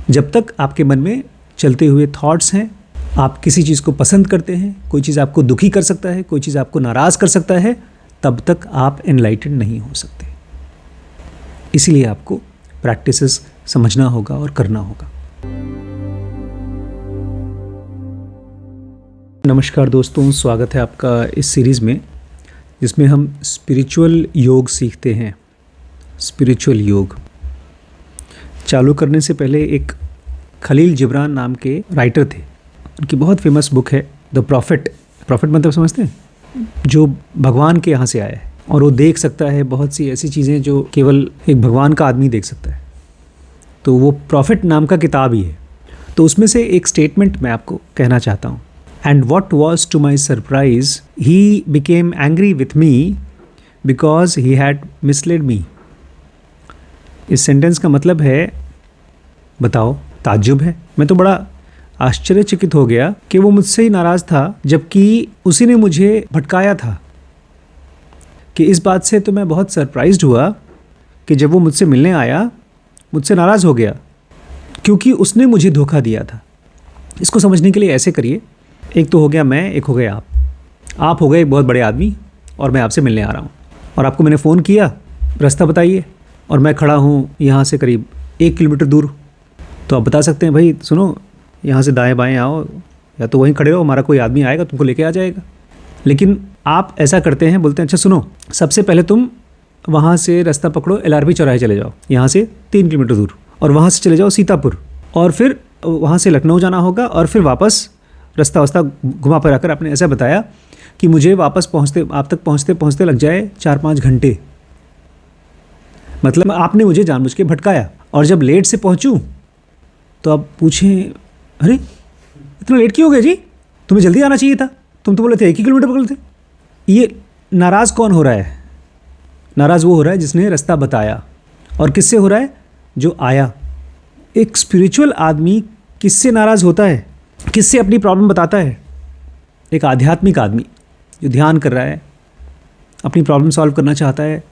जब तक आपके मन में चलते हुए थॉट्स हैं, आप किसी चीज़ को पसंद करते हैं, कोई चीज़ आपको दुखी कर सकता है, कोई चीज़ आपको नाराज़ कर सकता है, तब तक आप एनलाइटेंड नहीं हो सकते। इसीलिए आपको प्रैक्टिसेस समझना होगा और करना होगा। नमस्कार दोस्तों, स्वागत है आपका इस सीरीज़ में जिसमें हम स्पिरिचुअल योग सीखते हैं। स्पिरिचुअल योग चालू करने से पहले एक खलील जिब्रान नाम के राइटर थे, उनकी बहुत फेमस बुक है द प्रॉफिट। प्रॉफिट मतलब समझते हैं, जो भगवान के यहाँ से आया है और वो देख सकता है बहुत सी ऐसी चीज़ें जो केवल एक भगवान का आदमी देख सकता है। तो वो प्रॉफिट नाम का किताब ही है। तो उसमें से एक स्टेटमेंट मैं आपको कहना चाहता हूँ। And what was to my surprise he became angry with me because he had misled me. इस सेंटेंस का मतलब है, बताओ, ताज्जुब है। मैं तो बड़ा आश्चर्यचकित हो गया कि वो मुझसे ही नाराज़ था, जबकि उसी ने मुझे भटकाया था। कि इस बात से तो मैं बहुत सरप्राइज्ड हुआ कि जब वो मुझसे मिलने आया, मुझसे नाराज़ हो गया क्योंकि उसने मुझे धोखा दिया था। इसको समझने के लिए ऐसे करिए, एक तो हो गया मैं, एक हो गया आप। आप हो गए एक बहुत बड़े आदमी और मैं आपसे मिलने आ रहा हूँ और आपको मैंने फ़ोन किया, रास्ता बताइए, और मैं खड़ा हूँ यहाँ से करीब 1 किलोमीटर दूर। तो आप बता सकते हैं, भाई सुनो, यहाँ से दाएं बाएं आओ, या तो वहीं खड़े रहो, हमारा कोई आदमी आएगा तुमको लेके आ जाएगा। लेकिन आप ऐसा करते हैं, बोलते हैं अच्छा सुनो, सबसे पहले तुम वहाँ से रास्ता पकड़ो, LRP चौराहे चले जाओ, यहाँ से 3 किलोमीटर दूर, और वहाँ से चले जाओ सीतापुर, और फिर वहाँ से लखनऊ जाना होगा, और फिर वापस रास्ता घुमा फिरा कर आपने ऐसा बताया कि मुझे वापस आप तक पहुँचते लग जाए 4-5 घंटे। मतलब आपने मुझे जानबूझ के भटकाया। और जब लेट से पहुँचूँ तो आप पूछें, अरे इतना लेट क्यों हो गए जी, तुम्हें जल्दी आना चाहिए था, तुम तो बोले थे 1 ही किलोमीटर पकड़े थे। ये नाराज़ कौन हो रहा है? नाराज़ वो हो रहा है जिसने रास्ता बताया। और किससे हो रहा है? जो आया। एक स्पिरिचुअल आदमी किससे नाराज़ होता है, किससे अपनी प्रॉब्लम बताता है? एक आध्यात्मिक आदमी जो ध्यान कर रहा है, अपनी प्रॉब्लम सॉल्व करना चाहता है,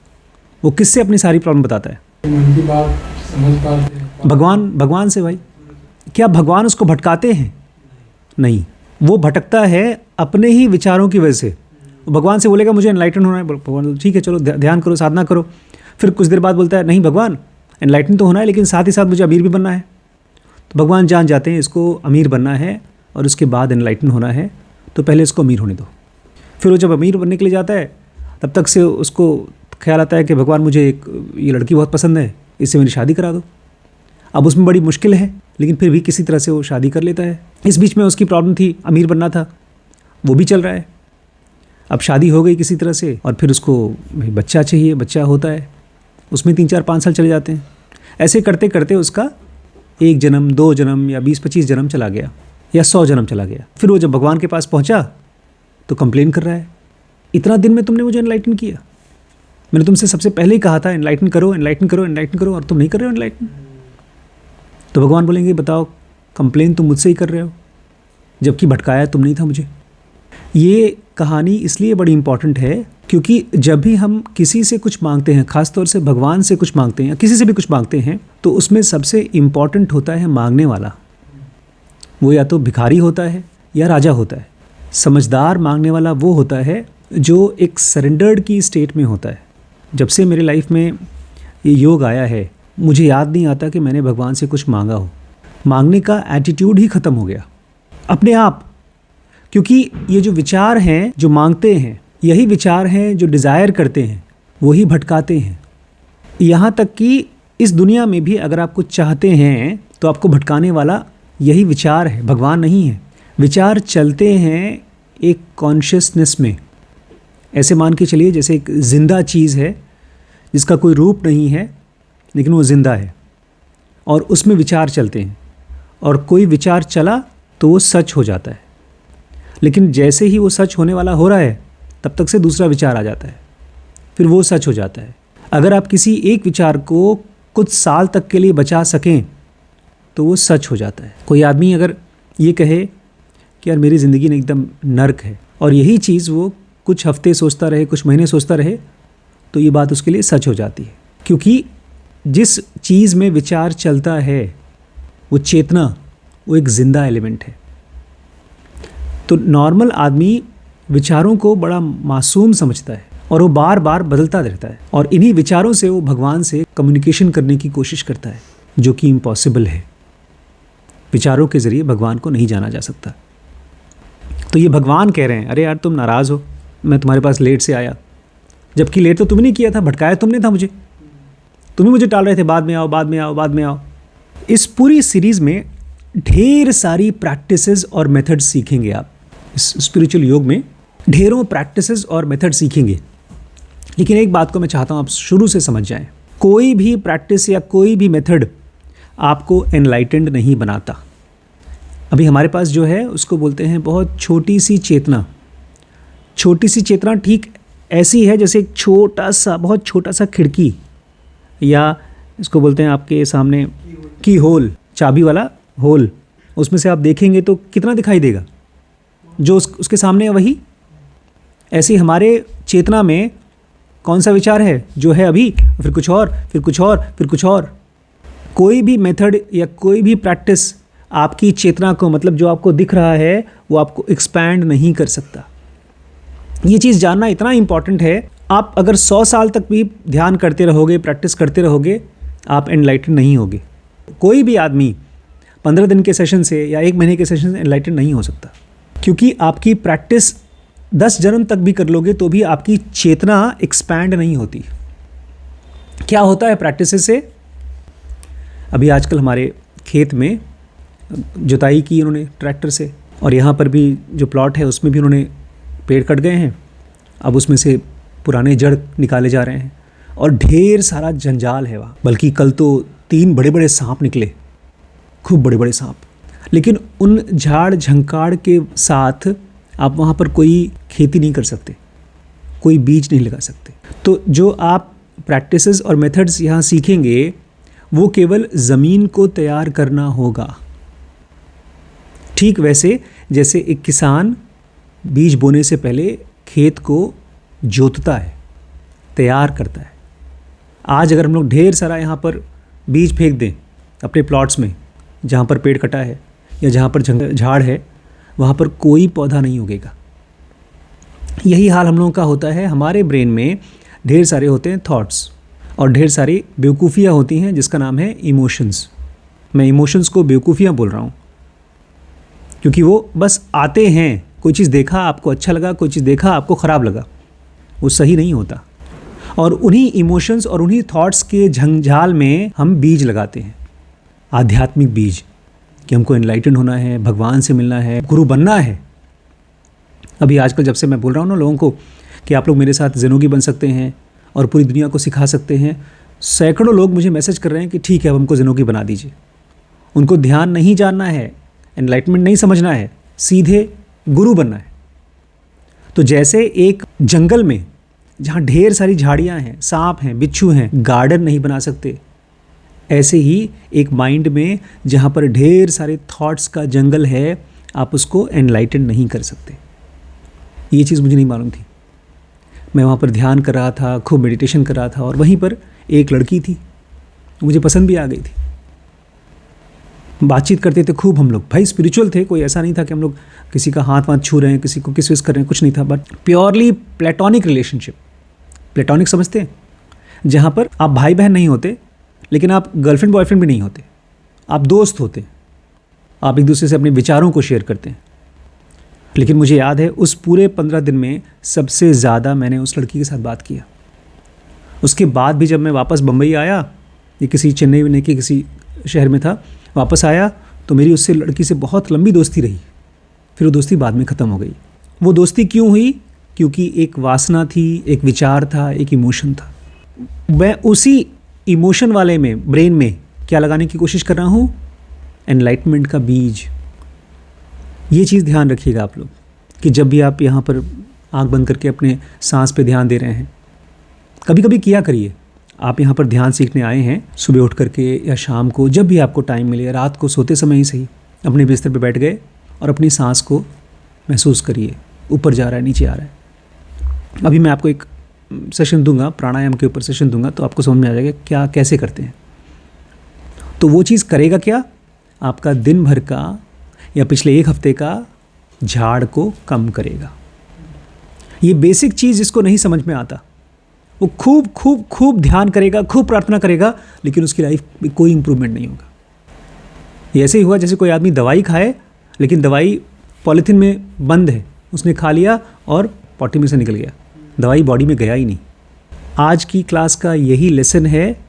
वो किससे अपनी सारी प्रॉब्लम बताता है? मन की बात समझ पाते हैं। भगवान से। भाई क्या भगवान उसको भटकाते हैं? नहीं, वो भटकता है अपने ही विचारों की वजह से। भगवान से बोलेगा मुझे एनलाइटन होना है, भगवान ठीक है चलो ध्यान करो, साधना करो। फिर कुछ देर बाद बोलता है नहीं भगवान, एनलाइटन तो होना है, लेकिन साथ ही साथ मुझे अमीर भी बनना है। तो भगवान जान जाते हैं इसको अमीर बनना है और उसके बाद एनलाइटन होना है, तो पहले इसको अमीर होने दो। फिर वो जब अमीर बनने के लिए जाता है, तब तक से उसको ख्याल आता है कि भगवान मुझे ये लड़की बहुत पसंद है, इससे मेरी शादी करा दो। अब उसमें बड़ी मुश्किल है, लेकिन फिर भी किसी तरह से वो शादी कर लेता है। इस बीच में उसकी प्रॉब्लम थी, अमीर बनना था, वो भी चल रहा है। अब शादी हो गई किसी तरह से, और फिर उसको बच्चा चाहिए, बच्चा होता है, उसमें 3-4-5 साल चले जाते हैं। ऐसे करते करते उसका 1 जन्म, 2 जन्म, या 20-25 जन्म चला गया, या 100 जन्म चला गया। फिर वो जब भगवान के पास पहुँचा तो कंप्लेन कर रहा है, इतना दिन में तुमने मुझे एनलाइटन किया, मैंने तुमसे सबसे पहले ही कहा था एनलाइटन करो, एनलाइटन करो, एनलाइटन करो, और तुम नहीं कर रहे हो एनलाइटन। तो भगवान बोलेंगे बताओ, कंप्लेन तुम मुझसे ही कर रहे हो, जबकि भटकाया तुम नहीं था मुझे। ये कहानी इसलिए बड़ी इंपॉर्टेंट है क्योंकि जब भी हम किसी से कुछ मांगते हैं, ख़ासतौर से भगवान से कुछ मांगते हैं या किसी से भी कुछ मांगते हैं, तो उसमें सबसे इम्पॉर्टेंट होता है मांगने वाला। वो या तो भिखारी होता है या राजा होता है। समझदार मांगने वाला वो होता है जो एक सरेंडर्ड की स्टेट में होता है। जब से मेरे लाइफ में ये योग आया है, मुझे याद नहीं आता कि मैंने भगवान से कुछ मांगा हो। मांगने का एटीट्यूड ही ख़त्म हो गया अपने आप, क्योंकि ये जो विचार हैं जो मांगते हैं, यही विचार हैं जो डिज़ायर करते हैं, वही भटकाते हैं। यहाँ तक कि इस दुनिया में भी अगर आप कुछ चाहते हैं तो आपको भटकाने वाला यही विचार है, भगवान नहीं है। विचार चलते हैं एक कॉन्शियसनेस में। ऐसे मान के चलिए जैसे एक ज़िंदा चीज़ है जिसका कोई रूप नहीं है, लेकिन वो ज़िंदा है, और उसमें विचार चलते हैं, और कोई विचार चला तो वो सच हो जाता है। लेकिन जैसे ही वो सच होने वाला हो रहा है, तब तक से दूसरा विचार आ जाता है, फिर वो सच हो जाता है। अगर आप किसी एक विचार को कुछ साल तक के लिए बचा सकें तो वो सच हो जाता है। कोई आदमी अगर ये कहे कि यार मेरी ज़िंदगी में एकदम नर्क है, और यही चीज़ वो कुछ हफ्ते सोचता रहे, कुछ महीने सोचता रहे, तो ये बात उसके लिए सच हो जाती है। क्योंकि जिस चीज़ में विचार चलता है वो चेतना, वो एक जिंदा एलिमेंट है। तो नॉर्मल आदमी विचारों को बड़ा मासूम समझता है और वो बार बार बदलता रहता है, और इन्हीं विचारों से वो भगवान से कम्युनिकेशन करने की कोशिश करता है, जो कि इम्पॉसिबल है। विचारों के ज़रिए भगवान को नहीं जाना जा सकता। तो ये भगवान कह रहे हैं, अरे यार तुम नाराज़ हो, मैं तुम्हारे पास लेट से आया, जबकि लेट तो तुमने नहीं किया था, भटकाया तुमने था मुझे, तुम ही मुझे टाल रहे थे, बाद में आओ, बाद में आओ, बाद में आओ। इस पूरी सीरीज़ में ढेर सारी प्रैक्टिसेस और मेथड्स सीखेंगे आप। इस स्पिरिचुअल योग में ढेरों प्रैक्टिसेस और मेथड सीखेंगे। लेकिन एक बात को मैं चाहता हूँ आप शुरू से समझ जाएं, कोई भी प्रैक्टिस या कोई भी मेथड आपको एनलाइटेंड नहीं बनाता। अभी हमारे पास जो है उसको बोलते हैं बहुत छोटी सी चेतना। छोटी सी चेतना ठीक ऐसी है जैसे एक छोटा सा, बहुत छोटा सा खिड़की, या इसको बोलते हैं आपके सामने की होल, चाबी वाला होल। उसमें से आप देखेंगे तो कितना दिखाई देगा, जो उसके सामने है वही। ऐसे ही हमारे चेतना में कौन सा विचार है जो है अभी, फिर कुछ और, फिर कुछ और, फिर कुछ और। कोई भी मेथड या कोई भी प्रैक्टिस आपकी चेतना को, मतलब जो आपको दिख रहा है, वो आपको एक्सपैंड नहीं कर सकता। ये चीज़ जानना इतना इम्पॉर्टेंट है। आप अगर 100 साल तक भी ध्यान करते रहोगे, प्रैक्टिस करते रहोगे, आप एनलाइटन नहीं होगे। कोई भी आदमी 15 दिन के सेशन से या 1 महीने के सेशन से एनलाइटन नहीं हो सकता, क्योंकि आपकी प्रैक्टिस 10 जन्म तक भी कर लोगे तो भी आपकी चेतना एक्सपैंड नहीं होती। क्या होता है प्रैक्टिस से? अभी आजकल हमारे खेत में जुताई की उन्होंने ट्रैक्टर से, और यहाँ पर भी जो प्लॉट है उसमें भी उन्होंने पेड़ कट गए हैं। अब उसमें से पुराने जड़ निकाले जा रहे हैं और ढेर सारा जंजाल है वहाँ। बल्कि कल तो 3 बड़े बड़े सांप निकले, खूब बड़े बड़े सांप। लेकिन उन झाड़ झंकाड़ के साथ आप वहाँ पर कोई खेती नहीं कर सकते, कोई बीज नहीं लगा सकते। तो जो आप प्रैक्टिसेस और मेथड्स यहाँ सीखेंगे वो केवल ज़मीन को तैयार करना होगा। ठीक वैसे जैसे एक किसान बीज बोने से पहले खेत को जोतता है, तैयार करता है। आज अगर हम लोग ढेर सारा यहाँ पर बीज फेंक दें अपने प्लॉट्स में, जहाँ पर पेड़ कटा है या जहाँ पर झाड़ है, वहाँ पर कोई पौधा नहीं उगेगा। यही हाल हम लोगों का होता है। हमारे ब्रेन में ढेर सारे होते हैं थॉट्स और ढेर सारी बेवकूफ़ियाँ होती हैं, जिसका नाम है इमोशंस। मैं इमोशंस को बेवकूफ़ियाँ बोल रहा हूँ क्योंकि वो बस आते हैं। कोई चीज़ देखा, आपको अच्छा लगा, कोई चीज़ देखा, आपको ख़राब लगा, वो सही नहीं होता। और उन्हीं इमोशंस और उन्हीं थॉट्स के झंझाल में हम बीज लगाते हैं, आध्यात्मिक बीज, कि हमको एनलाइटन होना है, भगवान से मिलना है, गुरु बनना है। अभी आजकल जब से मैं बोल रहा हूँ ना लोगों को कि आप लोग मेरे साथ ज़ेनोगी बन सकते हैं और पूरी दुनिया को सिखा सकते हैं, सैकड़ों लोग मुझे मैसेज कर रहे हैं कि ठीक है, अब हमको ज़ेनोगी बना दीजिए। उनको ध्यान नहीं जानना है, एनलाइटमेंट नहीं समझना है, सीधे गुरु बनना है। तो जैसे एक जंगल में जहाँ ढेर सारी झाड़ियाँ हैं, सांप हैं, बिच्छू हैं, गार्डन नहीं बना सकते, ऐसे ही एक माइंड में जहाँ पर ढेर सारे थॉट्स का जंगल है, आप उसको एनलाइटन नहीं कर सकते। ये चीज़ मुझे नहीं मालूम थी। मैं वहाँ पर ध्यान कर रहा था, खूब मेडिटेशन कर रहा था, और वहीं पर एक लड़की थी, मुझे पसंद भी आ गई थी। बातचीत करते थे खूब हम लोग। भाई स्पिरिचुअल थे, कोई ऐसा नहीं था कि हम लोग किसी का हाथ वाथ छू रहे हैं, किसी को किस विस कर रहे हैं, कुछ नहीं था। But purely platonic relationship. Platonic समझते हैं? जहाँ पर आप भाई बहन नहीं होते, लेकिन आप गर्लफ्रेंड बॉयफ्रेंड भी नहीं होते, आप दोस्त होते, आप एक दूसरे से अपने विचारों को शेयर करते हैं। लेकिन मुझे याद है उस पूरे 15 दिन में सबसे ज़्यादा मैंने उस लड़की के साथ बात किया। उसके बाद भी जब मैं वापस बम्बई आया, ये किसी चेन्नई में के किसी शहर में था, वापस आया तो मेरी उससे लड़की से बहुत लंबी दोस्ती रही। फिर वो दोस्ती बाद में ख़त्म हो गई। वो दोस्ती क्यों हुई? क्योंकि एक वासना थी, एक विचार था, एक इमोशन था। मैं उसी इमोशन वाले में, ब्रेन में क्या लगाने की कोशिश कर रहा हूँ? एनलाइटमेंट का बीज। ये चीज़ ध्यान रखिएगा आप लोग कि जब भी आप यहाँ पर आंख बंद करके अपने सांस पे ध्यान दे रहे हैं, कभी कभी किया करिए। आप यहाँ पर ध्यान सीखने आए हैं, सुबह उठ करके या शाम को, जब भी आपको टाइम मिले, रात को सोते समय ही सही, अपने बिस्तर पे बैठ गए और अपनी सांस को महसूस करिए, ऊपर जा रहा है, नीचे आ रहा है। अभी मैं आपको एक सेशन दूंगा, प्राणायाम के ऊपर सेशन दूंगा, तो आपको समझ में आ जाएगा क्या कैसे करते हैं। तो वो चीज़ करेगा क्या? आपका दिन भर का या पिछले 1 हफ्ते का झाड़ को कम करेगा। ये बेसिक चीज़ जिसको नहीं समझ में आता वो खूब खूब खूब ध्यान करेगा, खूब प्रार्थना करेगा, लेकिन उसकी लाइफ में कोई इंप्रूवमेंट नहीं होगा। ये ऐसे ही हुआ जैसे कोई आदमी दवाई खाए, लेकिन दवाई पॉलीथीन में बंद है, उसने खा लिया और पॉटी में से निकल गया, दवाई बॉडी में गया ही नहीं। आज की क्लास का यही लेसन है,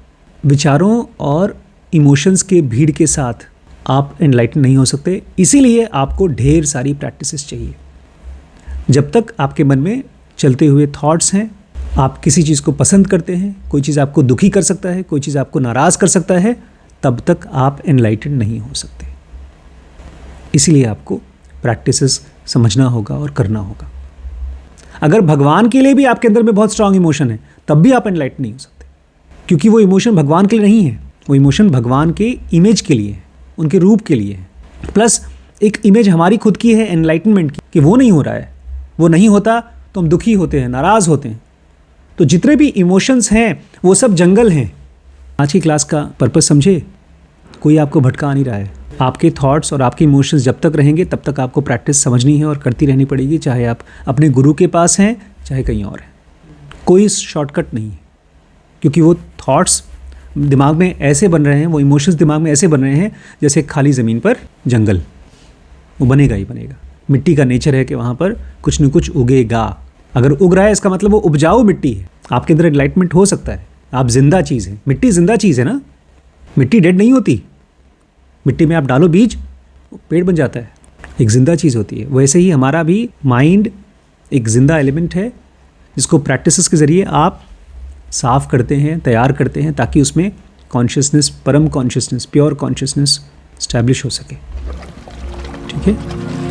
विचारों और इमोशंस के भीड़ के साथ आप एनलाइटन नहीं हो सकते। इसीलिए आपको ढेर सारी प्रैक्टिसेस चाहिए। जब तक आपके मन में चलते हुए थॉट्स हैं, आप किसी चीज़ को पसंद करते हैं, कोई चीज़ आपको दुखी कर सकता है, कोई चीज़ आपको नाराज़ कर सकता है, तब तक आप एनलाइटन नहीं हो सकते। इसीलिए आपको प्रैक्टिसेस समझना होगा और करना होगा। अगर भगवान के लिए भी आपके अंदर में बहुत स्ट्रांग इमोशन है, तब भी आप एनलाइटन नहीं हो सकते, क्योंकि वो इमोशन भगवान के लिए नहीं है, वो इमोशन भगवान के इमेज के लिए है, उनके रूप के लिए है। प्लस एक इमेज हमारी खुद की है एनलाइटनमेंट की, कि वो नहीं हो रहा है, वो नहीं होता तो हम दुखी होते हैं, नाराज़ होते हैं। तो जितने भी इमोशंस हैं वो सब जंगल हैं। आज की क्लास का पर्पस समझे, कोई आपको भटका नहीं रहा है। आपके थॉट्स और आपके इमोशंस जब तक रहेंगे तब तक आपको प्रैक्टिस समझनी है और करती रहनी पड़ेगी, चाहे आप अपने गुरु के पास हैं चाहे कहीं और हैं। कोई शॉर्टकट नहीं है, क्योंकि वो थॉट्स दिमाग में ऐसे बन रहे हैं, वो इमोशंस दिमाग में ऐसे बन रहे हैं जैसे खाली ज़मीन पर जंगल, वो बनेगा ही बनेगा। मिट्टी का नेचर है कि वहाँ पर कुछ न कुछ उगेगा। अगर उग रहा है इसका मतलब वो उपजाऊ मिट्टी है। आपके अंदर एनलाइटमेंट हो सकता है, आप जिंदा चीज़ हैं। मिट्टी जिंदा चीज़ है ना, मिट्टी डेड नहीं होती। मिट्टी में आप डालो बीज, वो पेड़ बन जाता है, एक जिंदा चीज़ होती है। वैसे ही हमारा भी माइंड एक जिंदा एलिमेंट है, जिसको प्रैक्टिसेस के ज़रिए आप साफ़ करते हैं, तैयार करते हैं, ताकि उसमें कॉन्शियसनेस, परम कॉन्शियसनेस, प्योर कॉन्शियसनेस स्टैब्लिश हो सके। ठीक है।